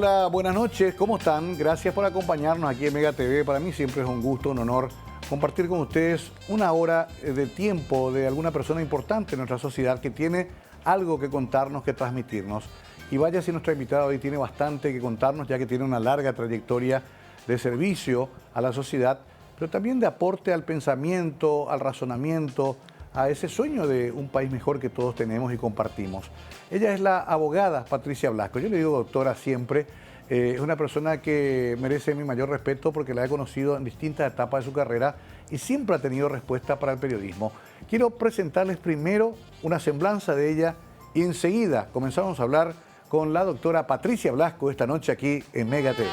Hola, buenas noches, ¿cómo están? Gracias por acompañarnos aquí en Mega TV. Para mí siempre es un gusto, un honor compartir con ustedes una hora de tiempo de alguna persona importante en nuestra sociedad que tiene algo que contarnos, que transmitirnos. Y vaya si nuestra invitada hoy tiene bastante que contarnos, ya que tiene una larga trayectoria de servicio a la sociedad, pero también de aporte al pensamiento, al razonamiento, a ese sueño de un país mejor que todos tenemos y compartimos. Ella es la abogada Patricia Blasco. Yo le digo doctora siempre. Es una persona que merece mi mayor respeto porque la he conocido en distintas etapas de su carrera y siempre ha tenido respuesta para el periodismo. Quiero presentarles primero una semblanza de ella y enseguida comenzamos a hablar con la doctora Patricia Blasco esta noche aquí en Mega TV.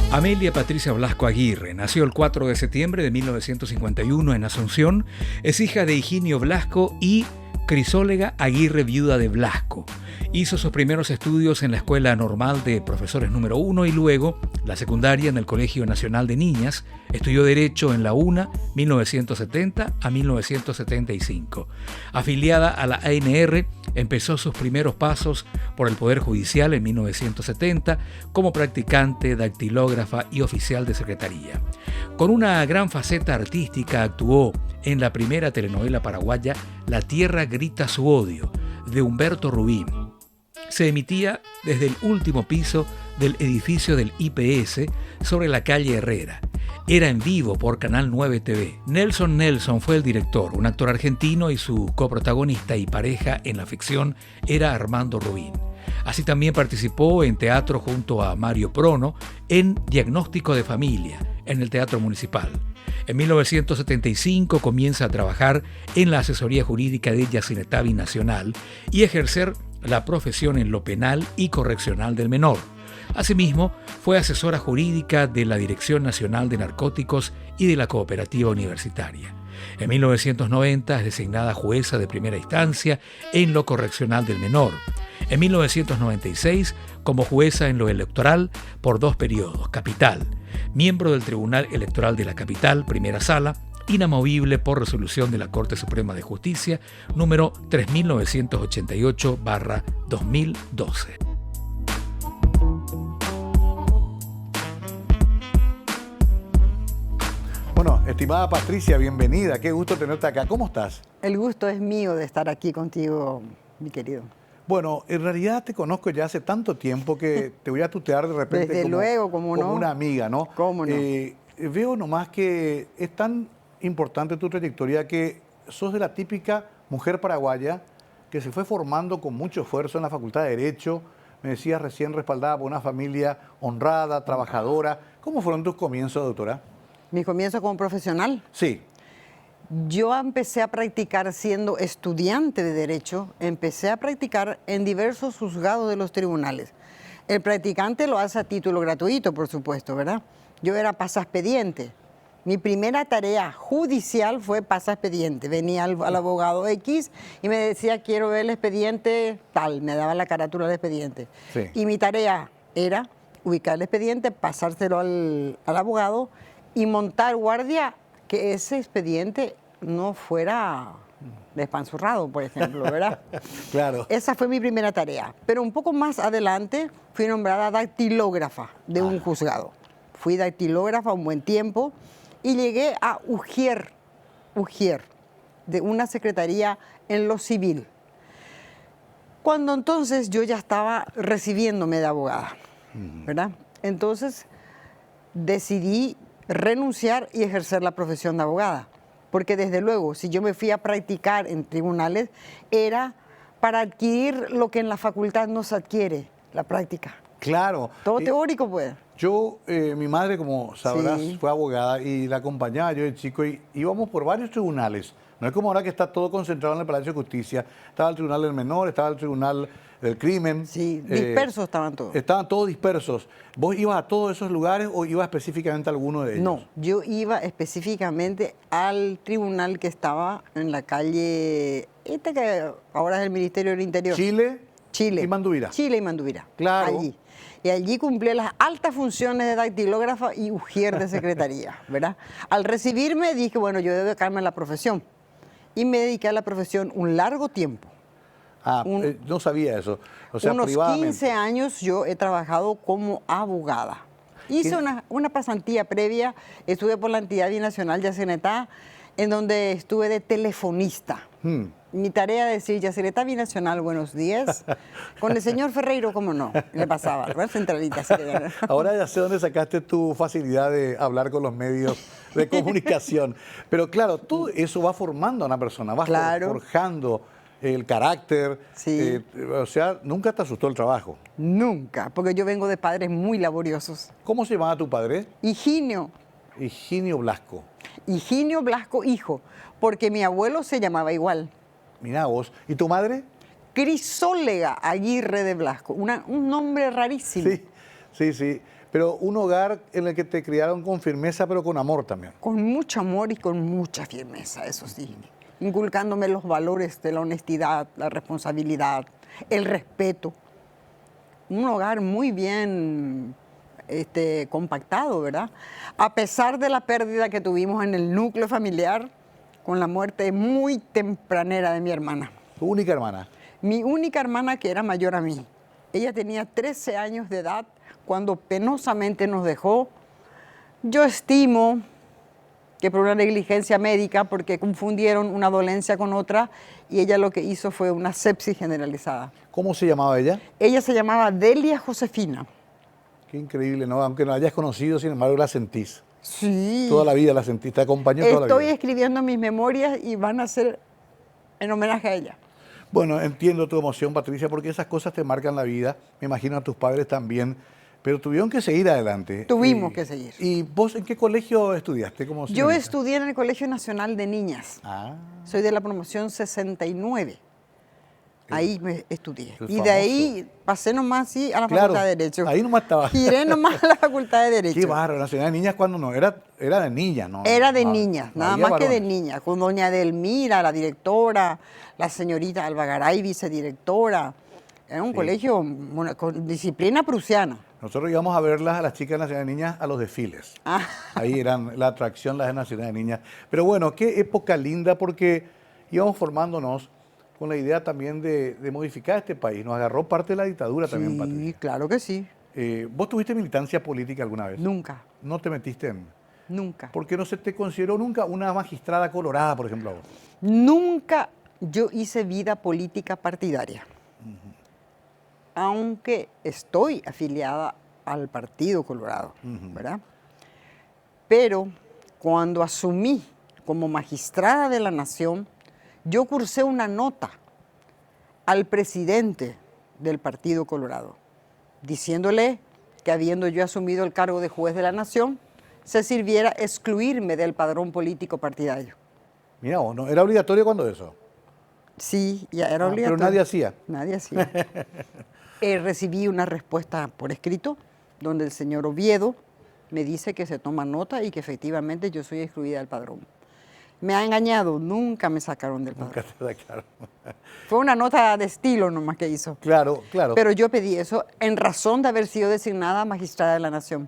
Amelia Patricia Blasco Aguirre nació el 4 de septiembre de 1951 en Asunción. Es hija de Higinio Blasco y Crisólega Aguirre, viuda de Blasco. Hizo sus primeros estudios en la Escuela Normal de Profesores número 1 y luego la secundaria en el Colegio Nacional de Niñas. Estudió Derecho en la UNA 1970 a 1975. Afiliada a la ANR, empezó sus primeros pasos por el Poder Judicial en 1970 como practicante, dactilógrafa y oficial de secretaría. Con una gran faceta artística actuó en la primera telenovela paraguaya La Tierra Grita Su Odio, de Humberto Rubín. Se emitía desde el último piso del edificio del IPS sobre la calle Herrera. Era en vivo por Canal 9 TV. Nelson fue el director, un actor argentino, y su coprotagonista y pareja en la ficción era Armando Rubín. Así también participó en teatro junto a Mario Prono en Diagnóstico de Familia, en el Teatro Municipal. En 1975 comienza a trabajar en la asesoría jurídica de Yacinetavi Nacional y ejercer la profesión en lo penal y correccional del menor. Asimismo, fue asesora jurídica de la Dirección Nacional de Narcóticos y de la Cooperativa Universitaria. En 1990 es designada jueza de primera instancia en lo correccional del menor. En 1996, como jueza en lo electoral por 2 periodos, Capital, miembro del Tribunal Electoral de la Capital, Primera Sala, inamovible por resolución de la Corte Suprema de Justicia, número 3988/2012. Bueno, estimada Patricia, bienvenida. Qué gusto tenerte acá. ¿Cómo estás? El gusto es mío de estar aquí contigo, mi querido. Bueno, en realidad te conozco ya hace tanto tiempo que te voy a tutear de repente Desde luego, ¿cómo no? como una amiga, ¿no? ¿Cómo no? Veo nomás que es tan importante tu trayectoria que sos de la típica mujer paraguaya que se fue formando con mucho esfuerzo en la Facultad de Derecho. Me decías recién respaldada por una familia honrada, trabajadora. ¿Cómo fueron tus comienzos, doctora? ¿Mi comienzo como profesional? Sí. Yo empecé a practicar siendo estudiante de Derecho, empecé a practicar en diversos juzgados de los tribunales. El practicante lo hace a título gratuito, por supuesto, ¿verdad? Yo era pasaexpediente. Mi primera tarea judicial fue pasaexpediente. Venía al abogado X y me decía, quiero ver el expediente tal, me daba la carátula del expediente. Sí. Y mi tarea era ubicar el expediente, pasárselo al abogado y montar guardia que ese expediente no fuera despanzurrado, por ejemplo, ¿verdad? Claro. Esa fue mi primera tarea. Pero un poco más adelante fui nombrada dactilógrafa de un juzgado. Fui dactilógrafa un buen tiempo y llegué a Ujier, de una secretaría en lo civil. Cuando entonces yo ya estaba recibiéndome de abogada, ¿verdad? Entonces decidí renunciar y ejercer la profesión de abogada. Porque desde luego, si yo me fui a practicar en tribunales, era para adquirir lo que en la facultad no se adquiere, la práctica. Claro. Todo teórico, pues. Yo, mi madre, como sabrás, Sí. fue abogada y la acompañaba yo de chico y íbamos por varios tribunales. No es como ahora que está todo concentrado en el Palacio de Justicia. Estaba el Tribunal del Menor, estaba el Tribunal del Crimen. Sí, dispersos estaban todos. Estaban todos dispersos. ¿Vos ibas a todos esos lugares o ibas específicamente a alguno de ellos? No, yo iba específicamente al tribunal que estaba en la calle, que ahora es el Ministerio del Interior. Chile. Chile. ¿Y Manduvira? Chile y Manduvira. Claro. Allí. Y allí cumplí las altas funciones de dactilógrafa y ujier de secretaría, ¿verdad? Al recibirme dije, bueno, yo debo dedicarme a la profesión. Y me dediqué a la profesión un largo tiempo. No sabía eso. O sea, unos privadamente. 15 años yo he trabajado como abogada. Hice una pasantía previa, estuve por la entidad binacional Yacyretá, en donde estuve de telefonista. Mi tarea es decir, Yacyretá Binacional, buenos días. Con el señor Ferreiro, ¿cómo no? Le pasaba, ¿verdad? Centralita. Así que... Ahora ya sé dónde sacaste tu facilidad de hablar con los medios de comunicación. Pero claro, todo eso va formando a una persona, va forjando el carácter. Sí. O sea, nunca te asustó el trabajo. Nunca, porque yo vengo de padres muy laboriosos. ¿Cómo se llamaba tu padre? Higinio. Higinio Blasco. Higinio Blasco, hijo, porque mi abuelo se llamaba igual. Mirá vos. ¿Y tu madre? Crisólega Aguirre de Blasco, un nombre rarísimo. Sí. Pero un hogar en el que te criaron con firmeza, pero con amor también. Con mucho amor y con mucha firmeza, eso sí. Inculcándome los valores de la honestidad, la responsabilidad, el respeto. Un hogar muy bien compactado, ¿verdad? A pesar de la pérdida que tuvimos en el núcleo familiar, con la muerte muy tempranera de mi hermana. ¿Tu única hermana? Mi única hermana, que era mayor a mí. Ella tenía 13 años de edad cuando penosamente nos dejó. Yo estimo que por una negligencia médica, porque confundieron una dolencia con otra, y ella lo que hizo fue una sepsis generalizada. ¿Cómo se llamaba ella? Ella se llamaba Delia Josefina. Qué increíble, ¿no? Aunque no la hayas conocido, sin embargo la sentís. Sí. Toda la vida la sentís, te acompañó toda la vida. Estoy escribiendo mis memorias y van a ser en homenaje a ella. Bueno, entiendo tu emoción, Patricia, porque esas cosas te marcan la vida. Me imagino a tus padres también. Pero tuvieron que seguir adelante. Tuvimos que seguir. ¿Y vos en qué colegio estudiaste? Yo estudié en el Colegio Nacional de Niñas. Soy de la promoción 69. Ahí me estudié. Y de ahí pasé nomás a la Facultad de Derecho. Ahí nomás estaba. Giré nomás a la Facultad de Derecho. Qué barro, Nacional de Niñas cuando no, era de niñas, ¿no? Era de niñas, no nada había más que de varones. niñas. Con doña Delmira, la directora, la señorita Alba Garay, vicedirectora. Era un colegio con disciplina prusiana. Nosotros íbamos a verlas a las chicas de Nacional de Niñas a los desfiles. Ahí eran la atracción las de Nacional de Niñas. Pero bueno, qué época linda porque íbamos formándonos con la idea también de modificar este país. Nos agarró parte de la dictadura también, Patricia. Sí, claro que sí. ¿Vos tuviste militancia política alguna vez? Nunca. ¿No te metiste en...? Nunca. ¿Por qué no se te consideró nunca una magistrada colorada, por ejemplo, a vos? Nunca yo hice vida política partidaria. Aunque estoy afiliada al Partido Colorado, ¿verdad? Pero cuando asumí como magistrada de la Nación, yo cursé una nota al presidente del Partido Colorado, diciéndole que habiendo yo asumido el cargo de juez de la Nación, se sirviera excluirme del padrón político partidario. Mira vos, ¿no? ¿Era obligatorio cuando eso? Sí, ya era obligatorio. Pero nadie hacía. Nadie hacía. Recibí una respuesta por escrito, donde el señor Oviedo me dice que se toma nota y que efectivamente yo soy excluida del padrón. Me ha engañado, nunca me sacaron del padrón. Nunca te sacaron. Fue una nota de estilo nomás que hizo. Claro. Pero yo pedí eso en razón de haber sido designada magistrada de la Nación.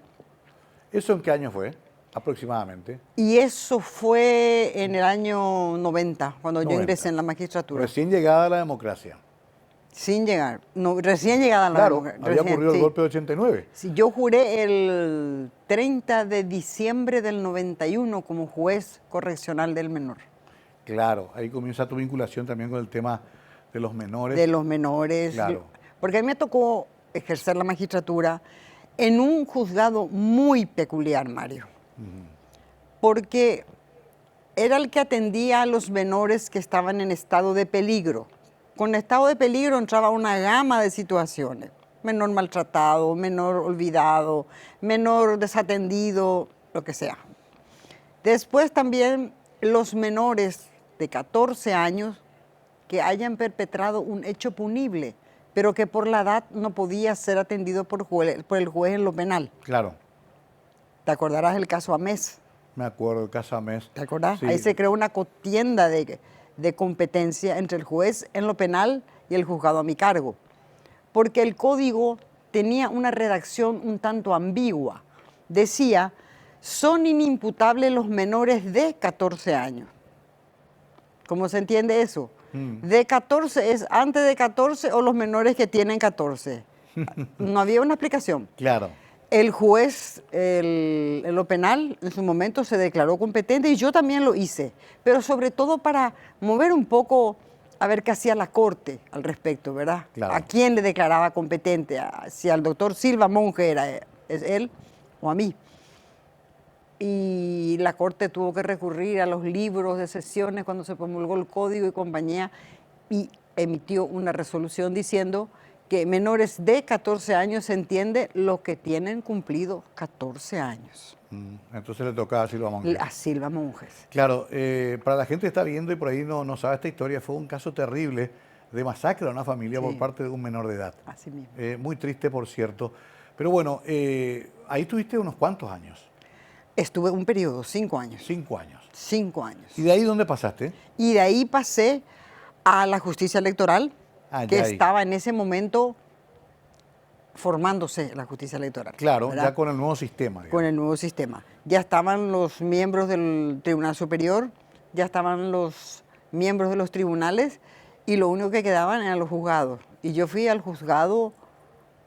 ¿Eso en qué año fue, aproximadamente? Y eso fue en el año 90, cuando 90. yo ingresé en la magistratura. Recién llegada a la democracia. Sin llegar, no, recién llegada a la Claro, democracia. había ocurrido el golpe de 89. Sí, yo juré el 30 de diciembre del 91 como juez correccional del menor. Claro, ahí comienza tu vinculación también con el tema de los menores. De los menores. Claro. Porque a mí me tocó ejercer la magistratura en un juzgado muy peculiar, Mario. Porque era el que atendía a los menores que estaban en estado de peligro. Con estado de peligro entraba una gama de situaciones. Menor maltratado, menor olvidado, menor desatendido, lo que sea. Después también los menores de 14 años que hayan perpetrado un hecho punible, pero que por la edad no podía ser atendido por el juez en lo penal. Claro. ¿Te acordarás del caso Amés? Me acuerdo del caso Amés. ¿Te acordás? Sí. Ahí se creó una contienda de competencia entre el juez en lo penal y el juzgado a mi cargo. porque el código tenía una redacción un tanto ambigua. Decía, son inimputables los menores de 14 años. ¿Cómo se entiende eso? De 14 es antes de 14 o los menores que tienen 14. No había una explicación. Claro. El juez, en lo penal, en su momento se declaró competente y yo también lo hice, pero sobre todo para mover un poco a ver qué hacía la Corte al respecto, ¿verdad? Claro. ¿A quién le declaraba competente? Si al doctor Silva Monge es él o a mí. Y la Corte tuvo que recurrir a los libros de sesiones cuando se promulgó el Código y compañía y emitió una resolución diciendo que menores de 14 años se entiende lo que tienen cumplido 14 años. Entonces le tocaba a Silva Monge. A Silva Monjes. Claro, para la gente que está viendo y por ahí no sabe esta historia, fue un caso terrible de masacre a una familia por parte de un menor de edad. Así mismo. Muy triste, por cierto. Pero bueno, ahí tuviste unos cuantos años. Estuve un periodo, 5 años. 5 años. 5 años. ¿Y de ahí dónde pasaste? Y de ahí pasé a la justicia electoral, que ya ahí. estaba en ese momento formándose la justicia electoral. Claro, ¿verdad? ya con el nuevo sistema. Digamos. Con el nuevo sistema. Ya estaban los miembros del Tribunal Superior, ya estaban los miembros de los tribunales y lo único que quedaban eran los juzgados. Y yo fui al juzgado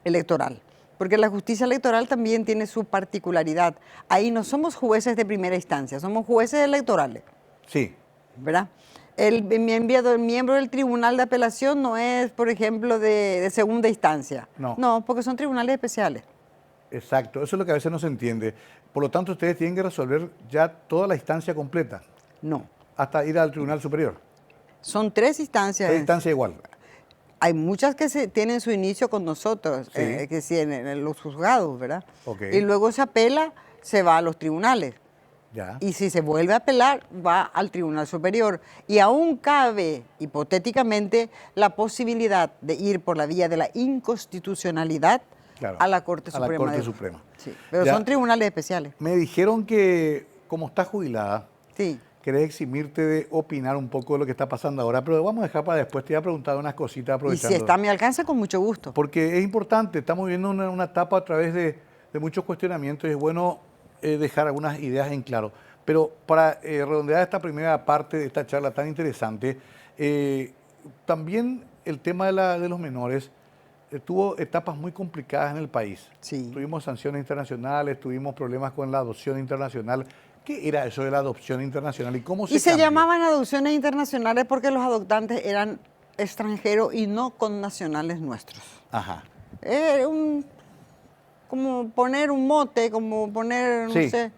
electoral, porque la justicia electoral también tiene su particularidad. Ahí no somos jueces de primera instancia, somos jueces electorales. Sí. ¿Verdad? El miembro del tribunal de apelación no es, por ejemplo, de segunda instancia. No, porque son tribunales especiales. Exacto, eso es lo que a veces no se entiende. Por lo tanto, ustedes tienen que resolver ya toda la instancia completa. No. Hasta ir al Tribunal Superior. Son 3 instancias. 3 instancias igual. Hay muchas que tienen su inicio con nosotros, Sí. que sí, en los juzgados, ¿verdad? Ok. Y luego se apela, se va a los tribunales. Ya. Y si se vuelve a apelar, va al Tribunal Superior. Y aún cabe, hipotéticamente, la posibilidad de ir por la vía de la inconstitucionalidad a la Corte Suprema. A la Corte Suprema. Sí, pero Ya. son tribunales especiales. Me dijeron que, como estás jubilada, Sí. querés eximirte de opinar un poco de lo que está pasando ahora, pero vamos a dejar para después. Te iba a preguntar unas cositas Y aprovechando. si está a mi alcance, con mucho gusto. Porque es importante, estamos viviendo una etapa a través de muchos cuestionamientos y es bueno dejar algunas ideas en claro. Pero para redondear esta primera parte de esta charla tan interesante, también el tema de los menores tuvo etapas muy complicadas en el país. Sí. Tuvimos sanciones internacionales, tuvimos problemas con la adopción internacional. ¿Qué era eso de la adopción internacional y cómo se Y se cambió? llamaban adopciones internacionales porque los adoptantes eran extranjeros y no connacionales nuestros. Ajá. Era como poner un mote, como poner, no Sí, sé.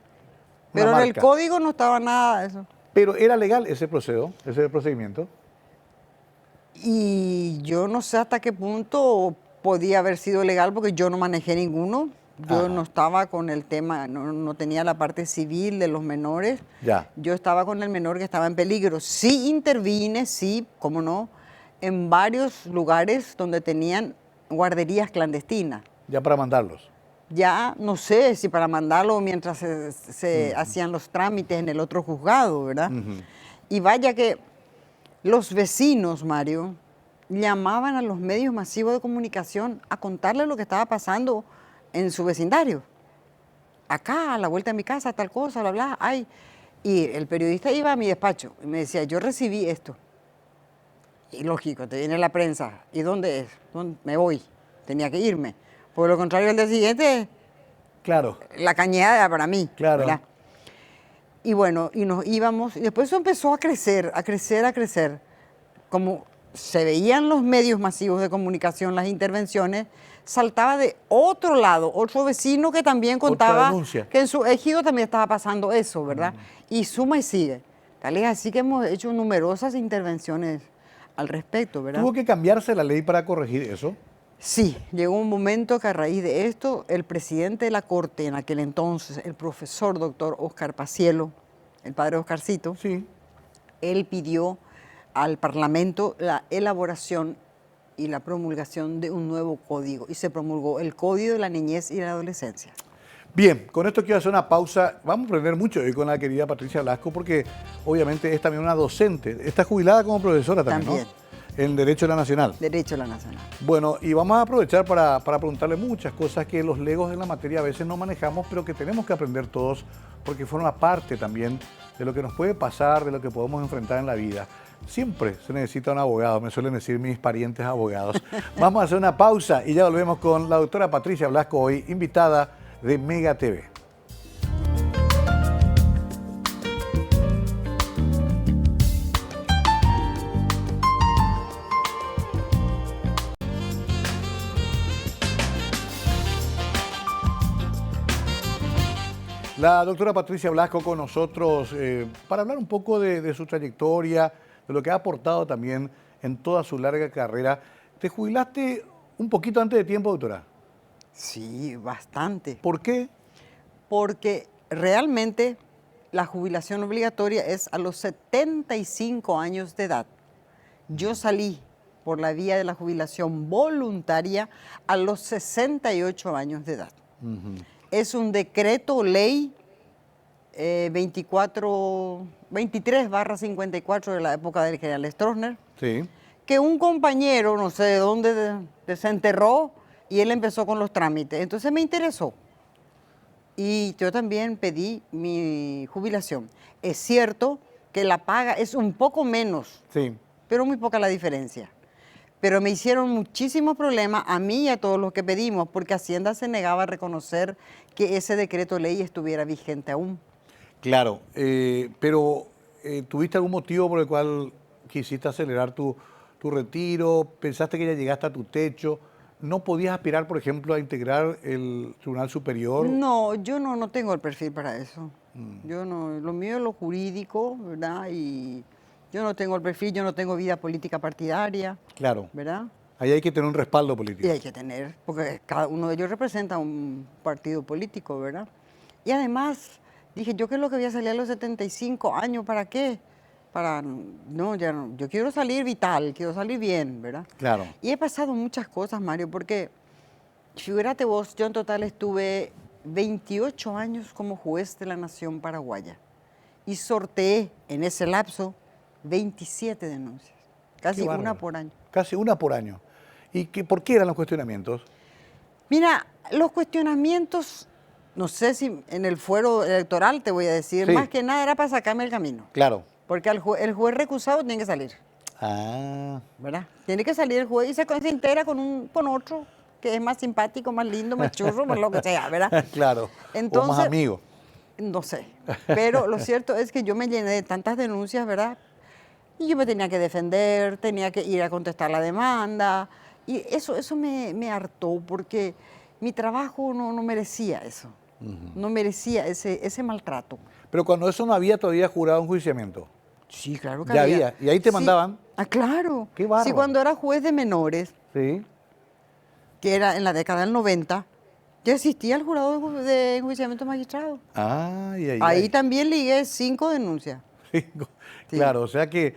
Pero en el marca. código no estaba nada de eso. Pero ¿era legal ese procedimiento? Y yo no sé hasta qué punto podía haber sido legal porque yo no manejé ninguno. Yo Ajá. no estaba con el tema, no tenía la parte civil de los menores. Ya. Yo estaba con el menor que estaba en peligro. Sí intervine, sí, cómo no, en varios lugares donde tenían guarderías clandestinas. Ya para mandarlos. Ya no sé si para mandarlo mientras se hacían los trámites en el otro juzgado, ¿verdad? Y vaya que los vecinos, Mario, llamaban a los medios masivos de comunicación a contarles lo que estaba pasando en su vecindario. Acá, a la vuelta de mi casa, tal cosa, bla, bla. Ay. Y el periodista iba a mi despacho y me decía, yo recibí esto. Y lógico, te viene la prensa. ¿Y dónde es? ¿Dónde? Me voy. Tenía que irme. Por lo contrario, el día siguiente, Claro. la cañada para mí. Claro. ¿verdad? Y bueno, y nos íbamos, y después eso empezó a crecer, a crecer, a crecer. Como se veían los medios masivos de comunicación, las intervenciones, saltaba de otro lado, otro vecino que también contaba denuncia. que en su ejido también estaba pasando eso, ¿verdad? Y suma y sigue. Tal es así que hemos hecho numerosas intervenciones al respecto, ¿verdad? ¿Tuvo que cambiarse la ley para corregir eso? Sí, llegó un momento que a raíz de esto, el presidente de la Corte en aquel entonces, el profesor doctor Oscar Pacielo, el padre Oscarcito, Sí. él pidió al Parlamento la elaboración y la promulgación de un nuevo código y se promulgó el Código de la Niñez y la Adolescencia. Bien, con esto quiero hacer una pausa. Vamos a aprender mucho hoy con la querida Patricia Blasco porque obviamente es también una docente. Está jubilada como profesora también, También. ¿no? En Derecho de la Nacional. Derecho a la Nacional. Bueno, y vamos a aprovechar para preguntarle muchas cosas que los legos en la materia a veces no manejamos, pero que tenemos que aprender todos, porque forma parte también de lo que nos puede pasar, de lo que podemos enfrentar en la vida. Siempre se necesita un abogado, me suelen decir mis parientes abogados. Vamos a hacer una pausa y ya volvemos con la doctora Patricia Blasco, hoy invitada de Mega TV. La doctora Patricia Blasco con nosotros para hablar un poco de su trayectoria, de lo que ha aportado también en toda su larga carrera. ¿Te jubilaste un poquito antes de tiempo, doctora? Sí, bastante. ¿Por qué? Porque realmente la jubilación obligatoria es a los 75 años de edad. Yo salí por la vía de la jubilación voluntaria a los 68 años de edad. Es un decreto ley 23/54 de la época del general Stroessner, Sí. que un compañero, no sé de dónde, desenterró y él empezó con los trámites. Entonces me interesó y yo también pedí mi jubilación. Es cierto que la paga es un poco menos, Sí. pero muy poca la diferencia. Pero me hicieron muchísimos problemas a mí y a todos los que pedimos, porque Hacienda se negaba a reconocer que ese decreto ley estuviera vigente aún. Claro, pero ¿tuviste algún motivo por el cual quisiste acelerar tu retiro? ¿Pensaste que ya llegaste a tu techo? ¿No podías aspirar, por ejemplo, a integrar el Tribunal Superior? No, yo no tengo el perfil para eso. Yo no, lo mío es lo jurídico, ¿verdad? Y yo no tengo el perfil, yo no tengo vida política partidaria, Claro, ¿verdad? ahí hay que tener un respaldo político. Y hay que tener, porque cada uno de ellos representa un partido político, ¿verdad? Y además, dije, ¿yo qué es lo que voy a salir a los 75 años? ¿Para qué? No, ya no. Yo quiero salir vital, quiero salir bien, ¿verdad? Claro. Y he pasado muchas cosas, Mario, porque, figúrate vos, yo en total estuve 28 años como juez de la Nación paraguaya y sorteé en ese lapso 27 denuncias, casi Qué una bárbaro. por año. Casi una por año. ¿Y por qué eran los cuestionamientos? Mira, los cuestionamientos, no sé si en el fuero electoral te voy a decir, Sí. más que nada era para sacarme el camino, Claro. porque el juez recusado tiene que salir, Ah, ¿verdad? Tiene que salir el juez y se integra con otro que es más simpático, más lindo, más churro, más lo que sea, ¿verdad? claro. O Entonces, más amigos. no sé, pero lo cierto es que yo me llené de tantas denuncias, ¿verdad? Y yo me tenía que defender, tenía que ir a contestar la demanda, y eso me hartó, porque mi trabajo no merecía eso, no merecía ese maltrato. Pero cuando eso no había todavía jurado enjuiciamiento. Sí, claro que Ya había. ¿Y ahí te Sí. mandaban? Ah, claro. Qué bárbaro. Sí, cuando era juez de menores, Sí. que era en la década del 90, ya existía el jurado de enjuiciamiento magistrado. Ay, ay, Ahí ay. también ligué 5 denuncias. Sí. Claro, o sea que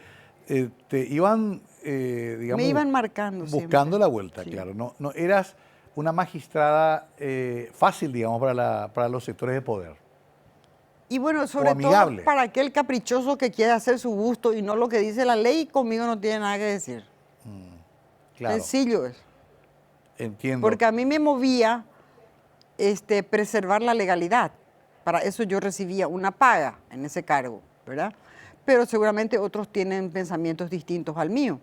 te iban, digamos, Me iban marcando buscando siempre. la vuelta, Sí. claro. No eras una magistrada fácil, digamos, para los sectores de poder. Y bueno, sobre todo amigable. para aquel caprichoso que quiere hacer su gusto y no lo que dice la ley, conmigo no tiene nada que decir. Claro, Sencillo es. entiendo. Porque a mí me movía preservar la legalidad. Para eso yo recibía una paga en ese cargo, ¿verdad? Pero seguramente otros tienen pensamientos distintos al mío.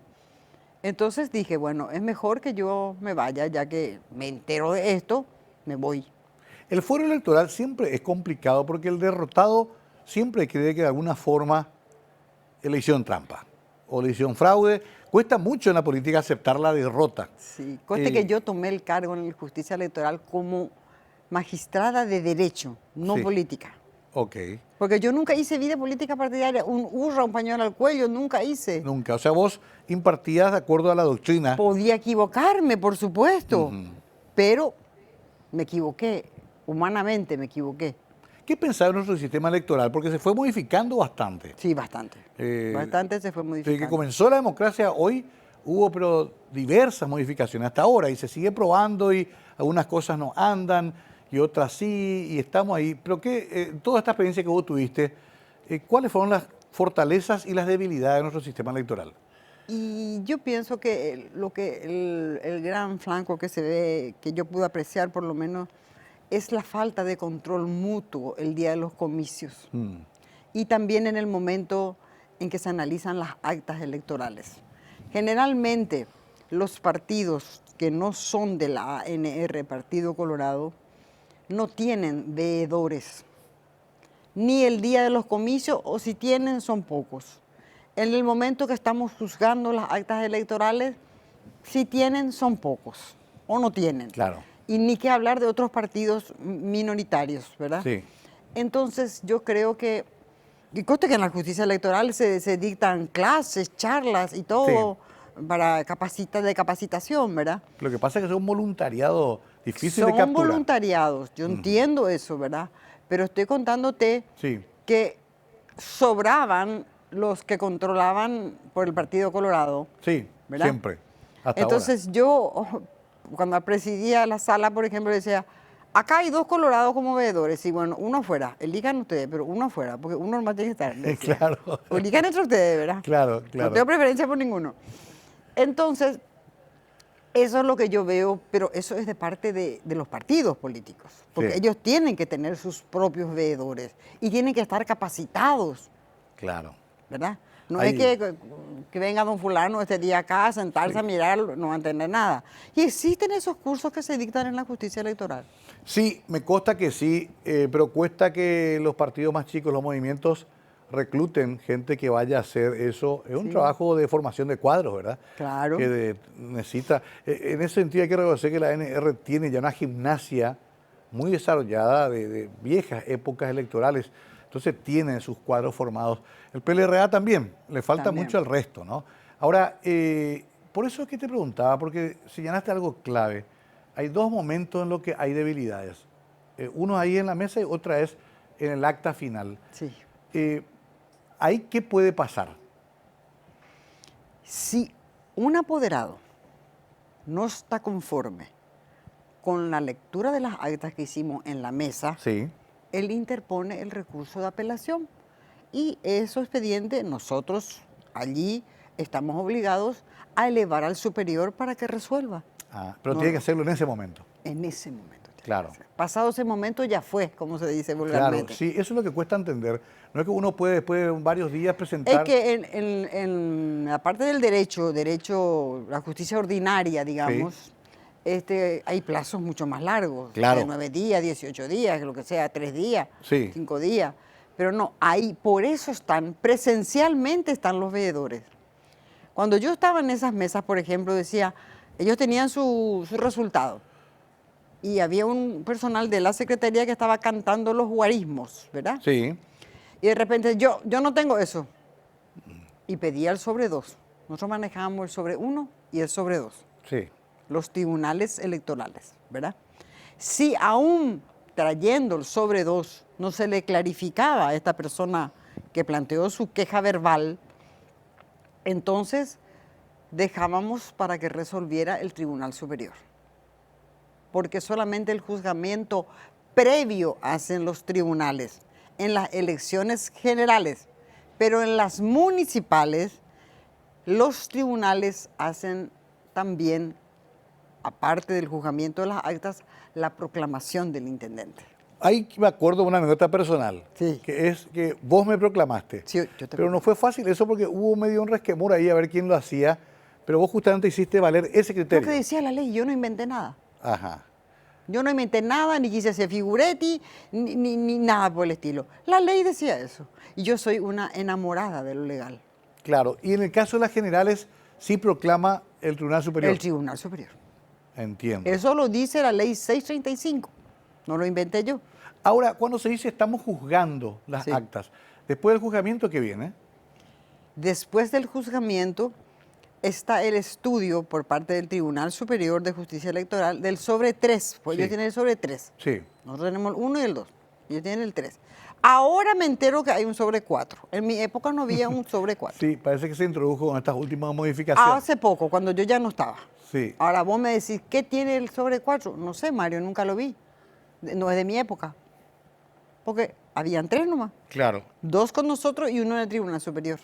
Entonces dije, bueno, es mejor que yo me vaya, ya que me entero de esto, me voy. El fuero electoral siempre es complicado porque el derrotado siempre cree que de alguna forma le hicieron trampa o le hicieron fraude. Cuesta mucho en la política aceptar la derrota. Sí, conste que yo tomé el cargo en la justicia electoral como magistrada de derecho, no Sí. política. Ok, Porque yo nunca hice vida política partidaria, un hurra, un pañuelo al cuello, nunca hice. nunca. O sea, vos impartías de acuerdo a la doctrina. Podía equivocarme, por supuesto, pero me equivoqué, humanamente me equivoqué. ¿Qué pensaba en nuestro sistema electoral? Porque se fue modificando bastante. Sí, bastante. Bastante se fue Desde que modificando. comenzó la democracia, hoy hubo pero diversas modificaciones hasta ahora y se sigue probando y algunas cosas no andan y otras sí y estamos ahí. Pero toda esta experiencia que vos tuviste, ¿cuáles fueron las fortalezas y las debilidades de nuestro sistema electoral? Y yo pienso que el gran flanco que se ve, que yo pude apreciar por lo menos, es la falta de control mutuo el día de los comicios. Y también en el momento en que se analizan las actas electorales. Generalmente, los partidos que no son de la ANR, Partido Colorado, no tienen veedores, ni el día de los comicios, o si tienen, son pocos. En el momento que estamos juzgando las actas electorales, si tienen, son pocos, o no tienen. Claro. Y ni qué hablar de otros partidos minoritarios, ¿verdad? Sí. Entonces, yo creo que, y conste que en la justicia electoral se dictan clases, charlas y todo para de capacitación, ¿verdad? Lo que pasa es que es un voluntariado difícil de Son capturar. voluntariados, yo entiendo eso, ¿verdad? Pero estoy contándote que sobraban los que controlaban por el Partido Colorado. Sí, ¿verdad? siempre. Hasta Entonces yo, cuando presidía la sala, por ejemplo, decía, acá hay 2 colorados como veedores, y bueno, uno afuera, elijan ustedes, pero uno afuera, porque uno nomás tiene que estar. Decía. Claro. O elijan entre ustedes, ¿verdad? Claro, claro. No tengo preferencia por ninguno. Entonces, eso es lo que yo veo, pero eso es de parte de los partidos políticos, porque ellos tienen que tener sus propios veedores y tienen que estar capacitados. Claro. ¿Verdad? No es que venga don fulano este día acá a sentarse a mirar, no va a entender nada. Y existen esos cursos que se dictan en la justicia electoral. Sí, me consta que sí, pero cuesta que los partidos más chicos, los movimientos, recluten gente que vaya a hacer eso. Es un trabajo de formación de cuadros, ¿verdad? Claro. Que necesita. En ese sentido hay que reconocer que la ANR tiene ya una gimnasia muy desarrollada de viejas épocas electorales. Entonces tiene sus cuadros formados. El PLRA también, le falta mucho al resto, ¿no? Ahora, por eso es que te preguntaba, porque señalaste algo clave. Hay 2 momentos en los que hay debilidades. Uno ahí en la mesa y otra es en el acta final. Sí. ¿Ahí qué puede pasar? Si un apoderado no está conforme con la lectura de las actas que hicimos en la mesa, él interpone el recurso de apelación. Y ese expediente nosotros allí estamos obligados a elevar al superior para que resuelva. Pero tiene que hacerlo en ese momento. En ese momento. Claro. Pasado ese momento ya fue, como se dice vulgarmente. Claro, sí, eso es lo que cuesta entender. No es que uno puede después de varios días presentar... Es que en la parte del derecho, la justicia ordinaria, digamos, hay plazos mucho más largos. Claro. De 9 días, 18 días, lo que sea, 3 días, Sí. 5 días. Pero no, por eso presencialmente están los veedores. Cuando yo estaba en esas mesas, por ejemplo, decía, ellos tenían su resultado. Y había un personal de la secretaría que estaba cantando los guarismos, ¿verdad? Sí. Y de repente, yo no tengo eso. Y pedía el sobre 2. Nosotros manejábamos el sobre 1 y el sobre 2. Sí. Los tribunales electorales, ¿verdad? Si aún trayendo el sobre 2 no se le clarificaba a esta persona que planteó su queja verbal, entonces dejábamos para que resolviera el Tribunal Superior. Porque solamente el juzgamiento previo hacen los tribunales en las elecciones generales, pero en las municipales los tribunales hacen también, aparte del juzgamiento de las actas, la proclamación del intendente. Ahí me acuerdo de una anécdota personal, que es que vos me proclamaste, pero no fue fácil eso porque hubo medio un resquemor ahí a ver quién lo hacía, pero vos justamente hiciste valer ese criterio. Lo que decía la ley, yo no inventé nada. Ajá. Yo no inventé nada, ni quise hacer figuretti, ni nada por el estilo. La ley decía eso, y yo soy una enamorada de lo legal. Claro, y en el caso de las generales, sí proclama el Tribunal Superior. El Tribunal Superior. Entiendo. Eso lo dice la ley 635, no lo inventé yo. Ahora, cuando se dice estamos juzgando las actas, después del juzgamiento, ¿qué viene? Después del juzgamiento está el estudio por parte del Tribunal Superior de Justicia Electoral del sobre 3, pues ellos tienen el sobre 3. Sí. Nosotros tenemos el 1 y el 2, ellos tienen el 3. Ahora me entero que hay un sobre 4. En mi época no había un sobre 4. Sí, parece que se introdujo con estas últimas modificaciones. Hace poco, cuando yo ya no estaba. Sí. Ahora vos me decís, ¿qué tiene el sobre 4? No sé, Mario, nunca lo vi. No es de mi época. Porque habían 3 nomás. Claro. 2 con nosotros y 1 en el Tribunal Superior.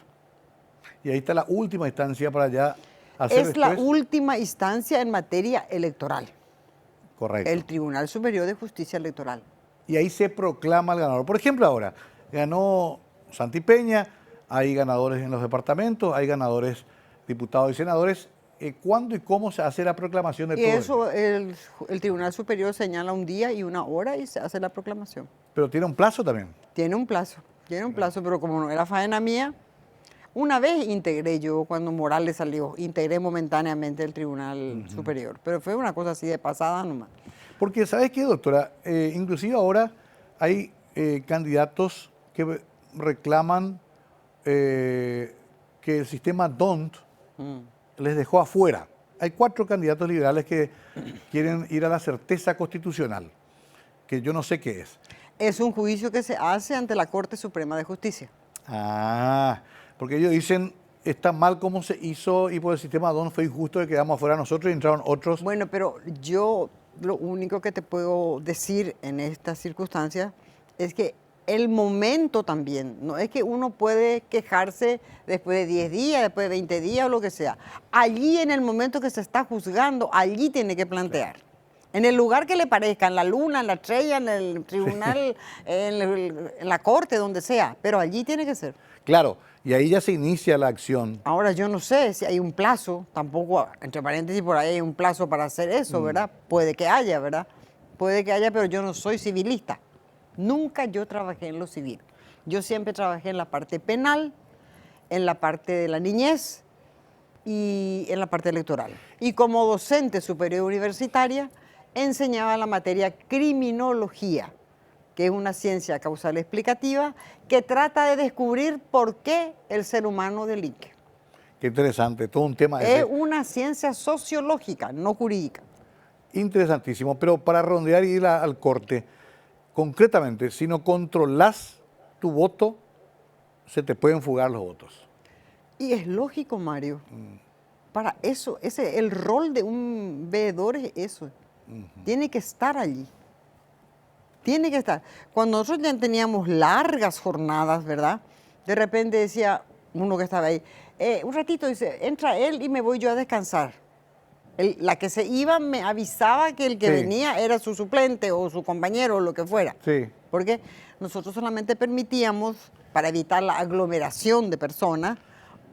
Y ahí está la última instancia para ya hacer Es la después. última instancia en materia electoral, Correcto. el Tribunal Superior de Justicia Electoral. Y ahí se proclama el ganador. Por ejemplo, ahora, ganó Santi Peña, hay ganadores en los departamentos, hay ganadores diputados y senadores. ¿Cuándo y cómo se hace la proclamación de Y todo eso, el Tribunal Superior señala un día y una hora y se hace la proclamación. Pero tiene un plazo también. Tiene un plazo, pero como no era faena mía, una vez integré yo, cuando Morales salió, integré momentáneamente el Tribunal Superior, pero fue una cosa así de pasada nomás. Porque, ¿sabes qué, doctora? Inclusive ahora hay candidatos que reclaman que el sistema DONT les dejó afuera. Hay 4 candidatos liberales que quieren ir a la certeza constitucional, que yo no sé qué es. Es un juicio que se hace ante la Corte Suprema de Justicia. Ah, porque ellos dicen, está mal como se hizo y por el sistema DONT fue injusto que quedamos afuera nosotros y entraron otros. Bueno, pero yo lo único que te puedo decir en estas circunstancias es que el momento también, no es que uno puede quejarse después de 10 días, después de 20 días o lo que sea. Allí en el momento que se está juzgando, allí tiene que plantear. En el lugar que le parezca, en la luna, en la estrella, en el tribunal, en la corte, donde sea, pero allí tiene que ser. Claro, y ahí ya se inicia la acción. Ahora yo no sé si hay un plazo, tampoco, entre paréntesis, por ahí hay un plazo para hacer eso, ¿verdad? Puede que haya, ¿verdad? Puede que haya, pero yo no soy civilista. Nunca yo trabajé en lo civil. Yo siempre trabajé en la parte penal, en la parte de la niñez y en la parte electoral. Y como docente superior universitaria, enseñaba la materia criminología, que es una ciencia causal explicativa que trata de descubrir por qué el ser humano delinque. Qué interesante, todo un tema Es ese. una ciencia sociológica, no jurídica. Interesantísimo, pero para redondear y ir al corte, concretamente, si no controlas tu voto, se te pueden fugar los votos. Y es lógico, Mario. Para eso, el rol de un veedor es eso. Tiene que estar allí. Tiene que estar. Cuando nosotros ya teníamos largas jornadas, ¿verdad? De repente decía uno que estaba ahí, un ratito, dice, entra él y me voy yo a descansar. La que se iba me avisaba que el que Sí. venía era su suplente o su compañero o lo que fuera. Sí. Porque nosotros solamente permitíamos, para evitar la aglomeración de personas,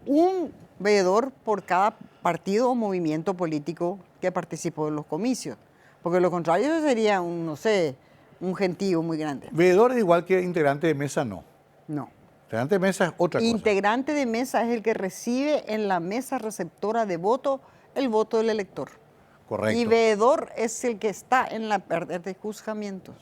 un veedor por cada partido o movimiento político que participó en los comicios. Porque lo contrario eso sería un, no sé, un gentío muy grande. Veedor es igual que integrante de mesa, no. No. Integrante de mesa es otra cosa. Integrante de mesa es el que recibe en la mesa receptora de voto el voto del elector. Correcto. Y veedor es el que está en la parte de juzgamientos.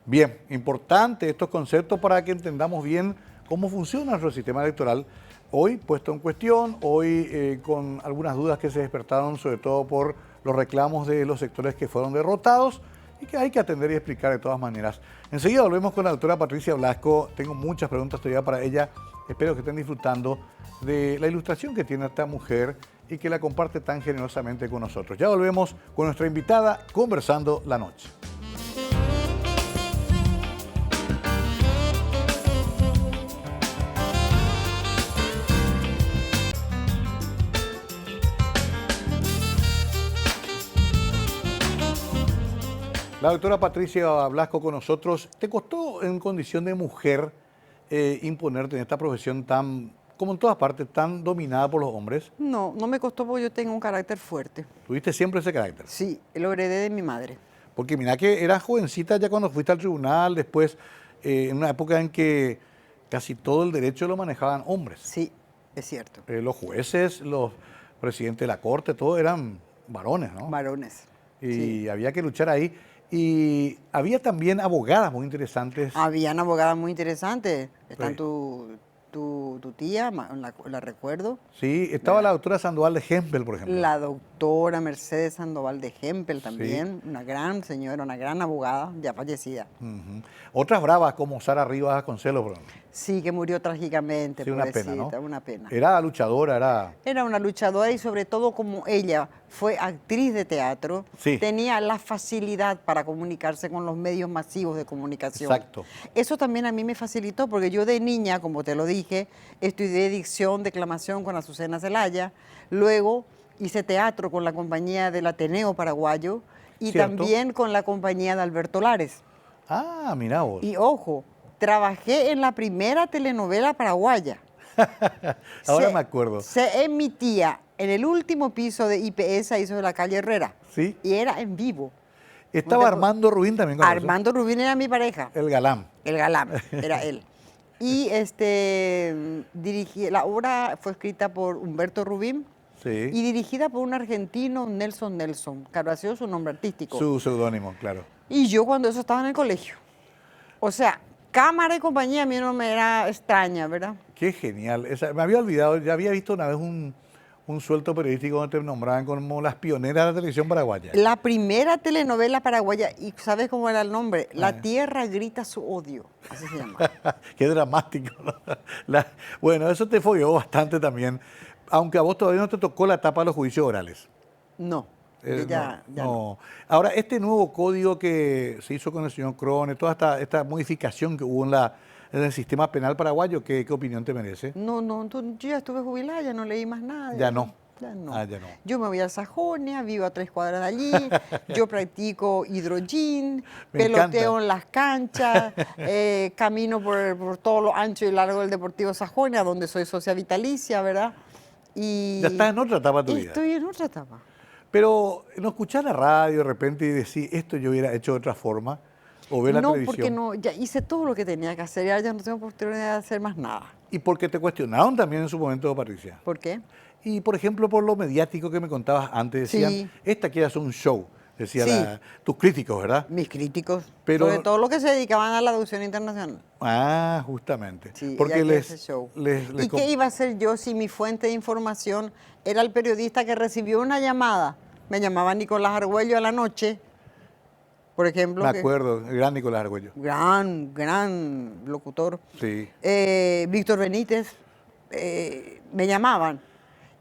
Bien, importante estos conceptos para que entendamos bien cómo funciona nuestro sistema electoral. Hoy puesto en cuestión, hoy con algunas dudas que se despertaron, sobre todo por los reclamos de los sectores que fueron derrotados y que hay que atender y explicar de todas maneras. Enseguida volvemos con la doctora Patricia Blasco. Tengo muchas preguntas todavía para ella. Espero que estén disfrutando de la ilustración que tiene esta mujer y que la comparte tan generosamente con nosotros. Ya volvemos con nuestra invitada Conversando la Noche. La doctora Patricia Blasco con nosotros. ¿Te costó en condición de mujer imponerte en esta profesión tan, como en todas partes, tan dominada por los hombres? No, no me costó porque yo tengo un carácter fuerte. ¿Tuviste siempre ese carácter? Sí, lo heredé de mi madre. Porque mira que eras jovencita ya cuando fuiste al tribunal, después en una época en que casi todo el derecho lo manejaban hombres. Sí, es cierto. Los jueces, los presidentes de la corte, todos eran varones, ¿no? Varones. Y Sí. había que luchar ahí. Y había también abogadas muy interesantes. Habían abogadas muy interesantes. Están Sí. tu tía, la recuerdo. Sí, estaba la doctora Sandoval de Hempel, por ejemplo. La doctora doctora Mercedes Sandoval de Hempel también, una gran señora, una gran abogada, ya fallecida. Ujú. Otras bravas como Sara Rivas Vasconcelos, bro. Sí, que murió trágicamente, Sí, una pobrecita, pena, ¿no? una pena. Era luchadora, era... Era una luchadora y sobre todo como ella fue actriz de teatro, Sí. tenía la facilidad para comunicarse con los medios masivos de comunicación. Exacto. Eso también a mí me facilitó porque yo de niña, como te lo dije, estudié dicción, declamación con Azucena Zelaya, luego hice teatro con la compañía del Ateneo Paraguayo y ¿Cierto? también con la compañía de Alberto Lares. Ah, mira vos. Y ojo, trabajé en la primera telenovela paraguaya. Ahora me acuerdo. Se emitía en el último piso de IPS, ahí sobre la calle Herrera. Sí. Y era en vivo. Estaba Armando Rubín también con eso. Armando Rubín era mi pareja. El galán. El galán, era él. Y la obra fue escrita por Humberto Rubín Sí. y dirigida por un argentino, Nelson. Claro, ha sido su nombre artístico. Su seudónimo, claro. Y yo cuando eso estaba en el colegio. O sea, cámara y compañía a mí no me era extraña, ¿verdad? Qué genial. Me había olvidado, ya había visto una vez un suelto periodístico donde te nombraban como las pioneras de la televisión paraguaya. La primera telenovela paraguaya, ¿y sabes cómo era el nombre? La tierra grita su odio, así se llama. Qué dramático, ¿no? Bueno, eso te folló bastante también, aunque a vos todavía no te tocó la etapa de los juicios orales. No, yo ya no. No. Ahora, este nuevo código que se hizo con el señor Crone, toda esta modificación que hubo en el sistema penal paraguayo, ¿qué opinión te merece? No, yo ya estuve jubilada, ya no leí más nada. Ya no. Ya no. Ah, ya no. Yo me voy a Sajonia, vivo a 3 cuadras de allí, yo practico hidrogin, Me peloteo encanta. en las canchas, camino por todo lo ancho y largo del Deportivo Sajonia, donde soy socia vitalicia, ¿verdad? Y Ya estás en otra etapa de tu vida. estoy en otra etapa. Pero no escuchar la radio de repente y decir, esto yo hubiera hecho de otra forma, o ver la No, televisión. porque no, ya hice todo lo que tenía que hacer, ya no tengo oportunidad de hacer más nada. Y porque te cuestionaron también en su momento, Patricia. ¿Por qué? Y, por ejemplo, por lo mediático que me contabas antes, decían, Sí. esta quiere hacer un show, decían Sí. tus críticos, ¿verdad? Mis críticos, Pero- sobre todo los que se dedicaban a la adopción internacional. Ah, justamente. Sí, porque ella quiere les, ese show. les ¿Y qué iba a hacer yo si mi fuente de información era el periodista que recibió una llamada? Me llamaba Nicolás Argüello a la noche, por ejemplo. me que- acuerdo, el gran Nicolás Argüello. gran locutor. Sí. Víctor Benítez, me llamaban.